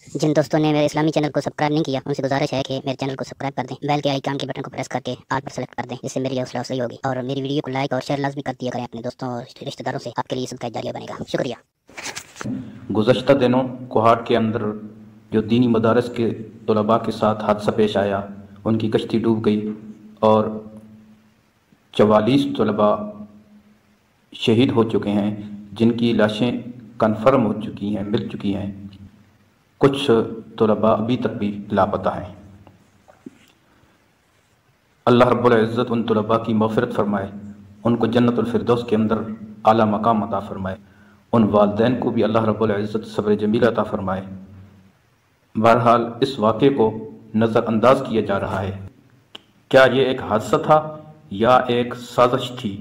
जिन दोस्तों ने मेरे इस्लामी चैनल को सब्सक्राइब नहीं किया उनसे गुजारिश है कि मेरे चैनल को सब्सक्राइब कर दें, बेल के आइकन के बटन को प्रेस करके ऑल पर सेलेक्ट कर दें, इससे मेरी हौसला अफजाई होगी। और मेरी वीडियो को लाइक और शेयर लाजमी कर दिया करें अपने दोस्तों और रिश्तेदारों से, आपके लिए सदका जारिया बनेगा। शुक्रिया। गुज़श्ता दिनों कोहाट के अंदर जो दीनी मदारस के तलबा के साथ हादसा पेश आया, उनकी कश्ती डूब गई और 44 तलबा शहीद हो चुके हैं, जिनकी लाशें कन्फर्म हो चुकी हैं, मिल चुकी हैं। कुछ तलबा अभी तक भी लापता हैं। अल्लाह रब्बुल इज़्ज़त उन तलबा की मग़फ़िरत फ़रमाए, उनको जन्नतुल फ़िरदौस के अंदर आला मकाम अता फ़रमाए। उन वालिदैन को भी अल्लाह रब्बुल इज़्ज़त सब्र जमील अता फ़रमाए। बहरहाल इस वाक़े को नज़रअंदाज किया जा रहा है। क्या ये एक हादसा था या एक साजिश थी?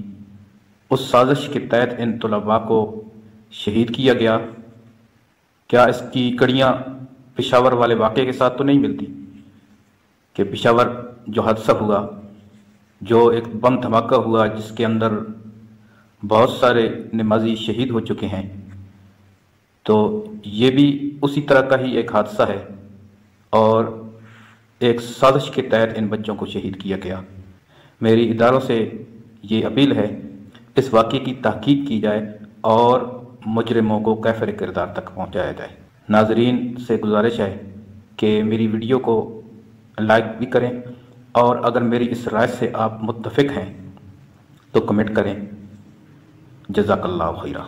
उस साजिश के तहत इन तलबा को शहीद किया गया। क्या इसकी कड़ियाँ पेशावर वाले वाक़े के साथ तो नहीं मिलती कि पेशावर जो हादसा हुआ, जो एक बम धमाका हुआ जिसके अंदर बहुत सारे नमाजी शहीद हो चुके हैं, तो ये भी उसी तरह का ही एक हादसा है और एक साजिश के तहत इन बच्चों को शहीद किया गया। मेरी इदारों से ये अपील है, इस वाक़े की तहकीक की जाए और मुजरिमों को कैफ़र किरदार तक पहुँचाया जाए। नाज़रीन से गुजारिश है कि मेरी वीडियो को लाइक भी करें और अगर मेरी इस राय से आप मुत्तफ़िक़ हैं तो कमेंट करें। जज़ाकल्लाहु खैरा।